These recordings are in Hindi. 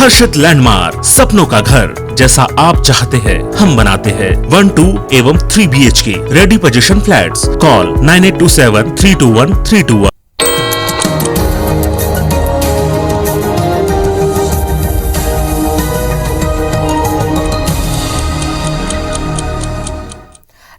हर्षित लैंडमार्क, सपनों का घर जैसा आप चाहते हैं हम बनाते हैं। 1, 2 एवं 3 BHK ready position flats. Call 9827321321।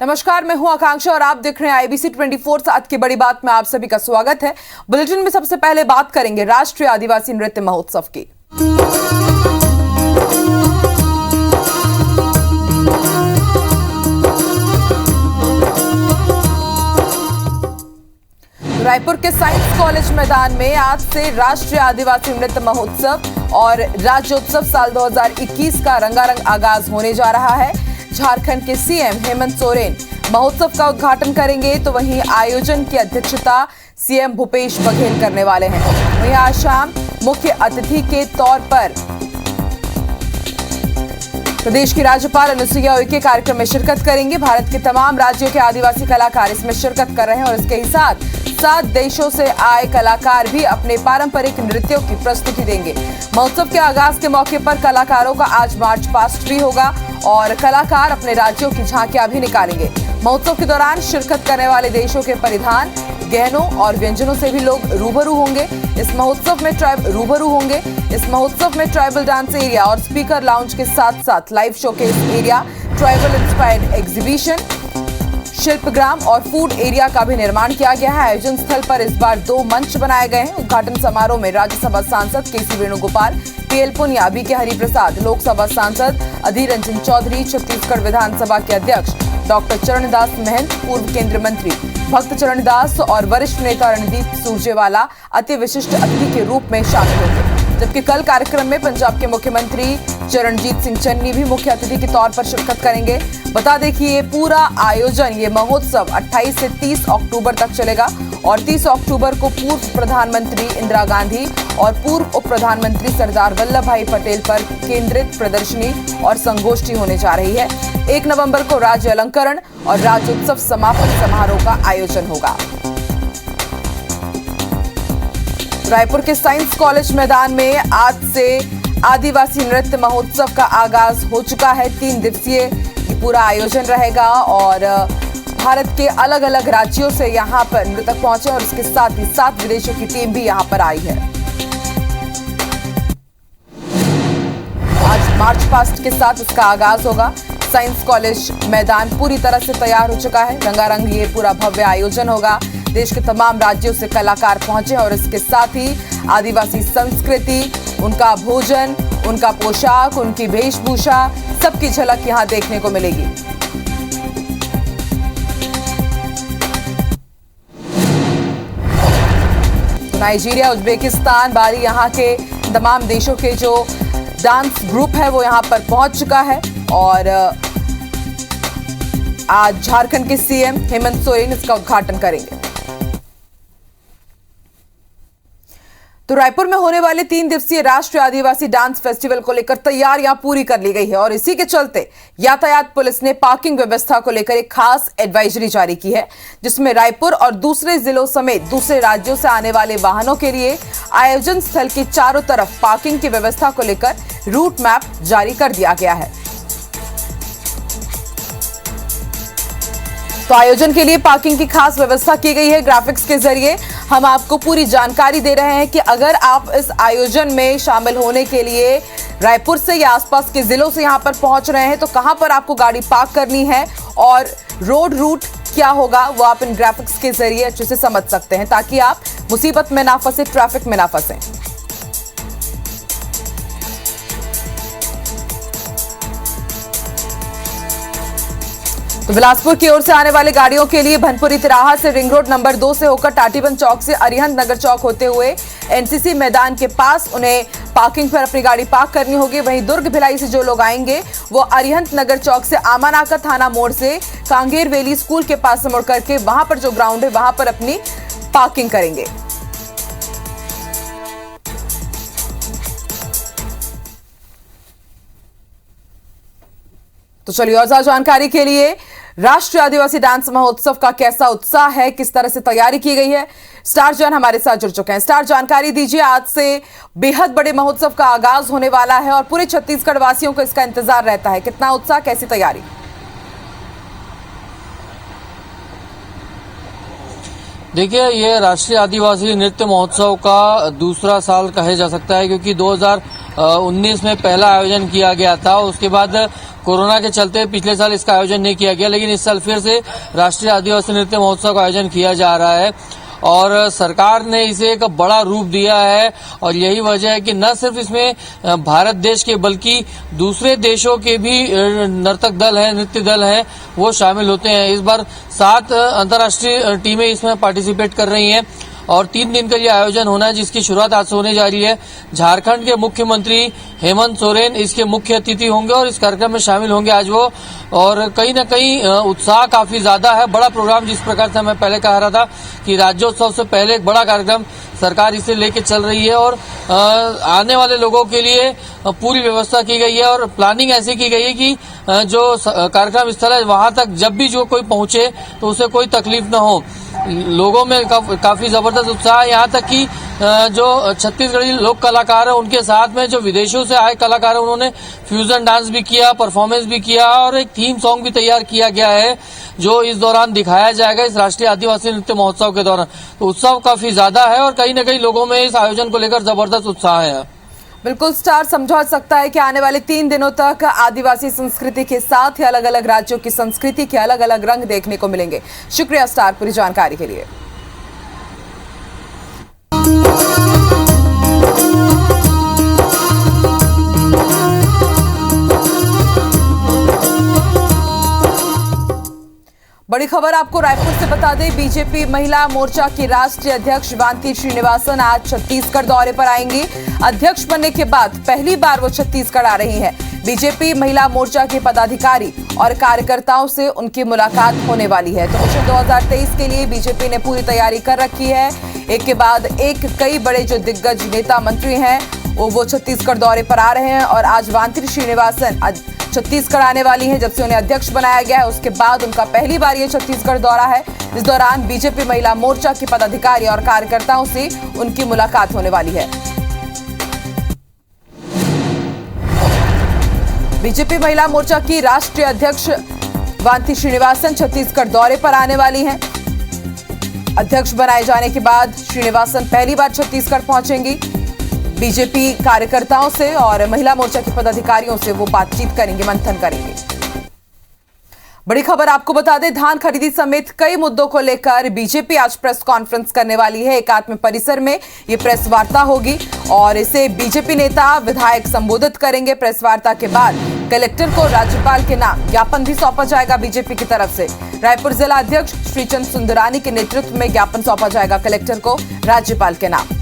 नमस्कार, मैं हूं आकांक्षा और आप देख रहे हैं IBC 24 सात की बड़ी बात में आप सभी का स्वागत है। बुलेटिन में सबसे पहले बात करेंगे राष्ट्रीय आदिवासी नृत्य महोत्सव की। रायपुर के साइंस कॉलेज मैदान में आज से राष्ट्रीय आदिवासी नृत्य महोत्सव और राज्योत्सव साल 2021 का रंगारंग आगाज होने जा रहा है। झारखंड के सीएम हेमंत सोरेन महोत्सव का उद्घाटन करेंगे, तो वहीं आयोजन की अध्यक्षता सीएम भूपेश बघेल करने वाले हैं। वहीं आज शाम मुख्य अतिथि के तौर पर प्रदेश की राज्यपाल अनुसुईया उइके कार्यक्रम में शिरकत करेंगे। भारत के तमाम राज्यों के आदिवासी कलाकार इसमें शिरकत कर रहे हैं और इसके ही साथ 7 देशों से आए कलाकार भी अपने पारंपरिक नृत्यों की प्रस्तुति देंगे। महोत्सव के आगाज के मौके पर कलाकारों का आज मार्च पास्ट भी होगा और कलाकार अपने राज्यों की झांकियां भी निकालेंगे। महोत्सव के दौरान शिरकत करने वाले देशों के परिधान, गहनों और व्यंजनों से भी लोग रूबरू होंगे। इस महोत्सव में ट्राइबल डांस एरिया और स्पीकर लाउंज के साथ साथ live showcase area, tribal inspired exhibition, Shilpgram और फूड एरिया का भी निर्माण किया गया है। आयोजन स्थल पर इस बार 2 मंच बनाए गए हैं। उद्घाटन समारोह में राज्यसभा सांसद केसी वेणुगोपाल, PL पुनिया, BK हरिप्रसाद, लोकसभा सांसद अधीर रंजन चौधरी, छत्तीसगढ़ विधानसभा के अध्यक्ष डॉक्टर चरणदास महंत, पूर्व केंद्रीय मंत्री भक्त चरणदास और वरिष्ठ नेता रणदीप सुरजेवाला अति विशिष्ट अतिथि के रूप में शामिल होंगे। जबकि कल कार्यक्रम में पंजाब के मुख्यमंत्री चरणजीत सिंह चन्नी भी मुख्य अतिथि के तौर पर शिरकत करेंगे। बता दें कि ये पूरा आयोजन, ये महोत्सव 28 से 30 अक्टूबर तक चलेगा और 30 अक्टूबर को पूर्व प्रधानमंत्री इंदिरा गांधी और पूर्व उप प्रधानमंत्री सरदार वल्लभ भाई पटेल पर केंद्रित प्रदर्शनी और संगोष्ठी होने जा रही है। 1 नवंबर को राज्य अलंकरण और राज्योत्सव समापन समारोह का आयोजन होगा। रायपुर के साइंस कॉलेज मैदान में आज से आदिवासी नृत्य महोत्सव का आगाज हो चुका है। 3 दिवसीय ये पूरा आयोजन रहेगा और भारत के अलग अलग राज्यों से यहाँ पर नृतक पहुंचे और इसके साथ ही 7 विदेशों की टीम भी यहाँ पर आई है। आज मार्च पास्ट के साथ इसका आगाज होगा। साइंस कॉलेज मैदान पूरी तरह से तैयार हो चुका है। रंगारंग ये पूरा भव्य आयोजन होगा। देश के तमाम राज्यों से कलाकार पहुंचे और इसके साथ ही आदिवासी संस्कृति, उनका भोजन, उनका पोशाक, उनकी वेशभूषा, सबकी झलक यहां देखने को मिलेगी। तो नाइजीरिया, उज्बेकिस्तान, बाली, यहां के तमाम देशों के जो डांस ग्रुप है वो यहां पर पहुंच चुका है और आज झारखंड के सीएम हेमंत सोरेन इसका उद्घाटन करेंगे। तो रायपुर में होने वाले 3 दिवसीय राष्ट्रीय आदिवासी डांस फेस्टिवल को लेकर तैयारियां पूरी कर ली गई है और इसी के चलते यातायात पुलिस ने पार्किंग व्यवस्था को लेकर एक खास एडवाइजरी जारी की है, जिसमें रायपुर और दूसरे जिलों समेत दूसरे राज्यों से आने वाले वाहनों के लिए आयोजन स्थल के चारों तरफ पार्किंग की व्यवस्था को लेकर रूट मैप जारी कर दिया गया है। तो आयोजन के लिए पार्किंग की खास व्यवस्था की गई है। ग्राफिक्स के जरिए हम आपको पूरी जानकारी दे रहे हैं कि अगर आप इस आयोजन में शामिल होने के लिए रायपुर से या आसपास के जिलों से यहां पर पहुंच रहे हैं तो कहां पर आपको गाड़ी पार्क करनी है और रोड रूट क्या होगा वो आप इन ग्राफिक्स के जरिए अच्छे से समझ सकते हैं, ताकि आप मुसीबत में ना फंसे, ट्रैफिक में ना फंसे। तो बिलासपुर की ओर से आने वाली गाड़ियों के लिए भनपुरी तिराहा से रिंग रोड नंबर 2 से होकर टाटीबंद चौक से अरिहंत नगर चौक होते हुए NCC मैदान के पास उन्हें पार्किंग पर अपनी गाड़ी पार्क करनी होगी। वहीं दुर्ग भिलाई से जो लोग आएंगे वो अरिहंत नगर चौक से आमानाका थाना मोड़ से कांगेर वैली स्कूल के पास से मुड़ करके वहां पर जो ग्राउंड है वहां पर अपनी पार्किंग करेंगे। तो चलिए और ज्यादा जानकारी के लिए राष्ट्रीय आदिवासी डांस महोत्सव का कैसा उत्साह है, किस तरह से तैयारी की गई है, स्टार जॉन हमारे साथ जुड़ चुके हैं। स्टार, जानकारी दीजिए। आज से बेहद बड़े महोत्सव का आगाज होने वाला है और पूरे छत्तीसगढ़ वासियों को इसका इंतजार रहता है। कितना उत्साह, कैसी तैयारी? देखिए, ये राष्ट्रीय आदिवासी नृत्य महोत्सव का दूसरा साल कहे जा सकता है, क्योंकि 2019 में पहला आयोजन किया गया था। उसके बाद कोरोना के चलते पिछले साल इसका आयोजन नहीं किया गया, लेकिन इस साल फिर से राष्ट्रीय आदिवासी नृत्य महोत्सव का आयोजन किया जा रहा है और सरकार ने इसे एक बड़ा रूप दिया है। और यही वजह है कि न सिर्फ इसमें भारत देश के बल्कि दूसरे देशों के भी नर्तक दल हैं, नृत्य दल हैं, वो शामिल होते हैं। इस बार 7 अंतर्राष्ट्रीय टीमें इसमें पार्टिसिपेट कर रही हैं और 3 दिन का ये आयोजन होना है, जिसकी शुरुआत आज से होने जा रही है। झारखंड के मुख्यमंत्री हेमंत सोरेन इसके मुख्य अतिथि होंगे और इस कार्यक्रम में शामिल होंगे आज वो। और कहीं न कहीं उत्साह काफी ज्यादा है। बड़ा प्रोग्राम, जिस प्रकार से मैं पहले कह रहा था कि राज्योत्सव से पहले एक बड़ा कार्यक्रम सरकार इसे लेके चल रही है और आने वाले लोगों के लिए पूरी व्यवस्था की गई है और प्लानिंग ऐसी की गई है कि जो कार्यक्रम स्थल है वहां तक जब भी जो कोई पहुंचे तो उसे कोई तकलीफ न हो। लोगों में काफी जबरदस्त उत्साह है, यहाँ तक कि जो छत्तीसगढ़ी लोक कलाकार है उनके साथ में जो विदेशों से आए कलाकार है उन्होंने फ्यूजन डांस भी किया, परफॉर्मेंस भी किया और एक थीम सॉन्ग भी तैयार किया गया है जो इस दौरान दिखाया जाएगा इस राष्ट्रीय आदिवासी नृत्य महोत्सव के दौरान। तो उत्सव काफी ज्यादा है और कहीं न कहीं लोगों में इस आयोजन को लेकर जबरदस्त उत्साह है। बिल्कुल स्टार, समझा सकता है कि आने वाले 3 दिनों तक आदिवासी संस्कृति के साथ ही अलग अलग राज्यों की संस्कृति के अलग अलग रंग देखने को मिलेंगे। शुक्रिया स्टार पूरी जानकारी के लिए। बड़ी खबर आपको रायपुर से बता दें, बीजेपी महिला मोर्चा की राष्ट्रीय अध्यक्ष वांती श्रीनिवासन आज छत्तीसगढ़ दौरे पर आएंगी। अध्यक्ष बनने के बाद पहली बार वो छत्तीसगढ़ आ रही हैं। बीजेपी महिला मोर्चा के पदाधिकारी और कार्यकर्ताओं से उनकी मुलाकात होने वाली है। तो मिशन 2023 के लिए बीजेपी ने पूरी तैयारी कर रखी है। एक के बाद एक कई बड़े जो दिग्गज नेता मंत्री हैं वो छत्तीसगढ़ दौरे पर आ रहे हैं और आज वांती श्रीनिवासन छत्तीसगढ़ आने वाली हैं। जब से उन्हें अध्यक्ष बनाया गया है उसके बाद उनका पहली बार ये छत्तीसगढ़ दौरा है। इस दौरान बीजेपी महिला मोर्चा के पदाधिकारी और कार्यकर्ताओं से उनकी मुलाकात होने वाली है। बीजेपी महिला मोर्चा की राष्ट्रीय अध्यक्ष वांती श्रीनिवासन छत्तीसगढ़ दौरे पर आने वाली हैं। अध्यक्ष बनाए जाने के बाद श्रीनिवासन पहली बार छत्तीसगढ़ पहुंचेंगी। बीजेपी कार्यकर्ताओं से और महिला मोर्चा के पदाधिकारियों से वो बातचीत करेंगे, मंथन करेंगे। बड़ी खबर आपको बता दें, धान खरीदी समेत कई मुद्दों को लेकर बीजेपी आज प्रेस कॉन्फ्रेंस करने वाली है। एकात्म परिसर में ये प्रेस वार्ता होगी और इसे बीजेपी नेता विधायक संबोधित करेंगे। प्रेस वार्ता के बाद कलेक्टर को राज्यपाल के नाम ज्ञापन भी सौंपा जाएगा बीजेपी की तरफ से। रायपुर जिला अध्यक्ष श्रीचंद सुंदरानी के नेतृत्व में ज्ञापन सौंपा जाएगा कलेक्टर को राज्यपाल के नाम।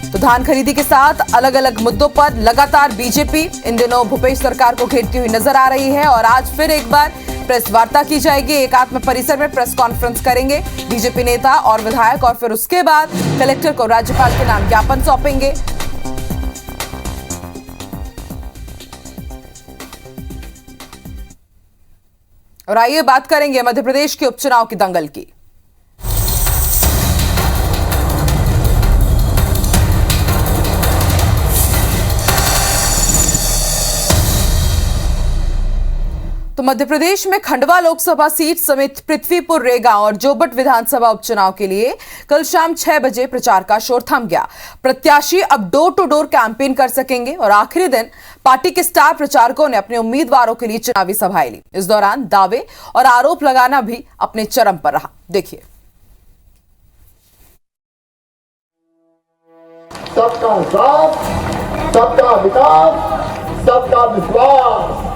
तो धान खरीदी के साथ अलग अलग मुद्दों पर लगातार बीजेपी इन दिनों भूपेश सरकार को घेरती हुई नजर आ रही है और आज फिर एक बार प्रेस वार्ता की जाएगी। एकात्म परिसर में प्रेस कॉन्फ्रेंस करेंगे बीजेपी नेता और विधायक और फिर उसके बाद कलेक्टर को राज्यपाल के नाम ज्ञापन सौंपेंगे। और आइए बात करेंगे मध्य प्रदेश के उपचुनाव के दंगल की। तो मध्य प्रदेश में खंडवा लोकसभा सीट समेत पृथ्वीपुर, रेगा और जोबट विधानसभा उपचुनाव के लिए कल शाम 6 बजे प्रचार का शोर थम गया। प्रत्याशी अब डोर टू डोर कैंपेन कर सकेंगे और आखिरी दिन पार्टी के स्टार प्रचारकों ने अपने उम्मीदवारों के लिए चुनावी सभाएं ली। इस दौरान दावे और आरोप लगाना भी अपने चरम पर रहा। देखिए। सबका साथ, सबका विकास, सबका विश्वास,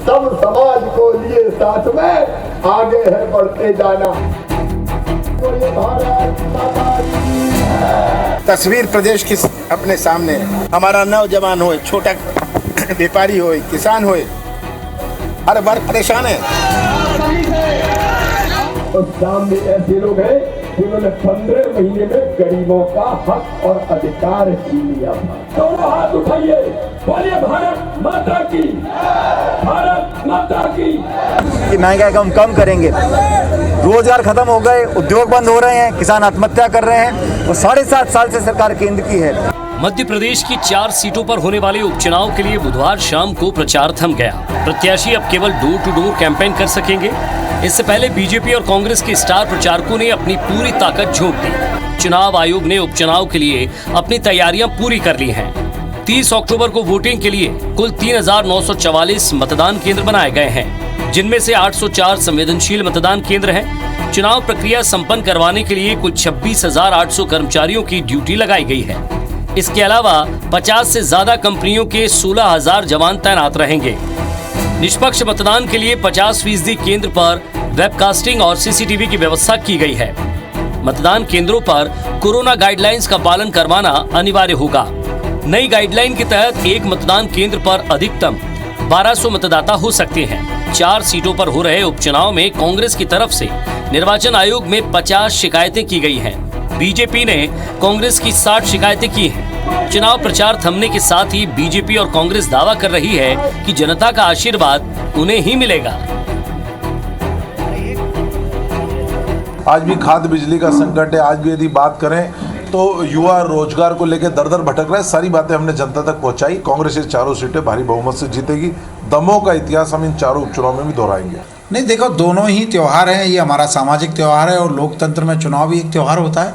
सब समाज को लिए साथ में आगे है बढ़ते जाना। तो ये भारत माता की तस्वीर प्रदेश की अपने सामने है। हमारा नौजवान हो, छोटा व्यापारी हो, किसान हो, हर वर्ग परेशान है। तो सामने ऐसे लोग हैं जिन्होंने 15 महीने में गरीबों का हक और अधिकार छीन लिया था। दोनों हाथ उठाइए, बोलिए भारत माता की, भारत मात्रा की कि महंगाई कम करेंगे। रोजगार खत्म हो गए, उद्योग बंद हो रहे हैं, किसान आत्महत्या कर रहे हैं और 7.5 साल से सरकार केंद्र की है। मध्य प्रदेश की 4 सीटों पर होने वाले उपचुनाव के लिए बुधवार शाम को प्रचार थम गया। प्रत्याशी अब केवल डोर टू डोर कैंपेन कर सकेंगे। इससे पहले बीजेपी और कांग्रेस के स्टार प्रचारकों ने अपनी पूरी ताकत झोंक दी। चुनाव आयोग ने उपचुनाव के लिए अपनी तैयारियां पूरी कर ली हैं। 30 अक्टूबर को वोटिंग के लिए कुल 3,944 मतदान केंद्र बनाए गए हैं, जिनमें से 804 संवेदनशील मतदान केंद्र हैं। चुनाव प्रक्रिया संपन्न करवाने के लिए कुल 26,800 कर्मचारियों की ड्यूटी लगाई गई है। इसके अलावा 50 से ज्यादा कंपनियों के 16,000 जवान तैनात रहेंगे। निष्पक्ष मतदान के लिए 50% केंद्र पर वेबकास्टिंग और सीसीटीवी की व्यवस्था की गई है। मतदान केंद्रों पर कोरोना गाइडलाइंस का पालन करवाना अनिवार्य होगा। नई गाइडलाइन के तहत एक मतदान केंद्र पर अधिकतम 1200 मतदाता हो सकते हैं। 4 सीटों पर हो रहे उपचुनाव में कांग्रेस की तरफ से निर्वाचन आयोग में 50 शिकायतें की गई हैं। बीजेपी ने कांग्रेस की 60 शिकायतें की हैं। चुनाव प्रचार थमने के साथ ही बीजेपी और कांग्रेस दावा कर रही है कि जनता का आशीर्वाद उन्हें ही मिलेगा। आज भी खाद्य बिजली का संकट है। आज भी यदि बात करें तो युवा रोजगार को लेकर दर दर भटक रहा है। सारी बातें हमने जनता तक पहुंचाई। कांग्रेस ये 4 सीटें भारी बहुमत से जीतेगी। दमोह का इतिहास हम इन 4 उपचुनाव में भी दोहराएंगे। नहीं, देखो, दोनों ही त्योहार हैं। ये हमारा सामाजिक त्योहार है और लोकतंत्र में चुनाव भी एक त्योहार होता है,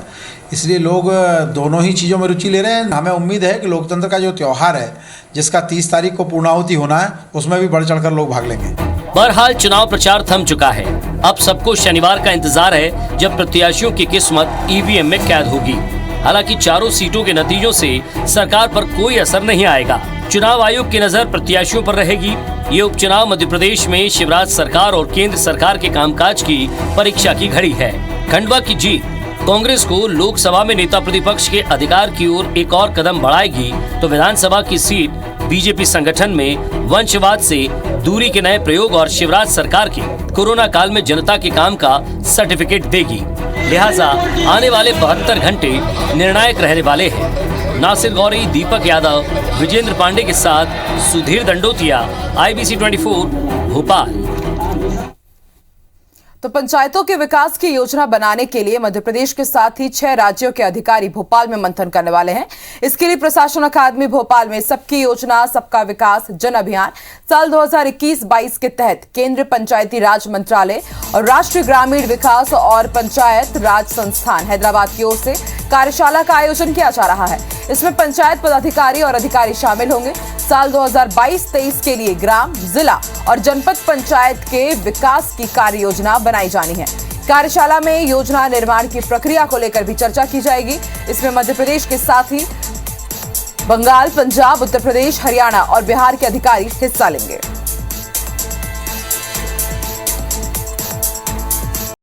इसलिए लोग दोनों ही चीज़ों में रुचि ले रहे हैं। हमें उम्मीद है कि लोकतंत्र का जो त्योहार है, जिसका 30 तारीख को पूर्णाहुति होना है, उसमें भी बढ़ चढ़कर लोग भाग लेंगे। बहरहाल चुनाव प्रचार थम चुका है। अब सबको शनिवार का इंतजार है, जब प्रत्याशियों की किस्मत ईवीएम में कैद होगी। हालांकि 4 सीटों के नतीजों से सरकार पर कोई असर नहीं आएगा। चुनाव आयोग की नजर प्रत्याशियों पर रहेगी। ये उपचुनाव मध्य प्रदेश में शिवराज सरकार और केंद्र सरकार के कामकाज की परीक्षा की घड़ी है। खंडवा की जीत कांग्रेस को लोकसभा में नेता प्रतिपक्ष के अधिकार की ओर एक और कदम बढ़ाएगी, तो विधानसभा की सीट बीजेपी संगठन में वंशवाद से दूरी के नए प्रयोग और शिवराज सरकार के कोरोना काल में जनता के काम का सर्टिफिकेट देगी। लिहाजा आने वाले 72 घंटे निर्णायक रहने वाले हैं। नासिर गौरी, दीपक यादव, विजेंद्र पांडे के साथ सुधीर दंडोतिया, IBC 24 भोपाल। तो पंचायतों के विकास की योजना बनाने के लिए मध्य प्रदेश के साथ ही 6 राज्यों के अधिकारी भोपाल में मंथन करने वाले हैं। इसके लिए प्रशासन अकादमी भोपाल में सबकी योजना सबका विकास जन अभियान साल 2021-22 के तहत केंद्रीय पंचायती राज मंत्रालय और राष्ट्रीय ग्रामीण विकास और पंचायत राज संस्थान हैदराबाद की ओर से कार्यशाला का आयोजन किया जा रहा है। इसमें पंचायत पदाधिकारी और अधिकारी शामिल होंगे। साल 2022-23 के लिए ग्राम, जिला और जनपद पंचायत के विकास की कार्य योजना बनाई जानी है। कार्यशाला में योजना निर्माण की प्रक्रिया को लेकर भी चर्चा की जाएगी। इसमें मध्य प्रदेश के साथ ही बंगाल, पंजाब, उत्तर प्रदेश, हरियाणा और बिहार के अधिकारी हिस्सा लेंगे।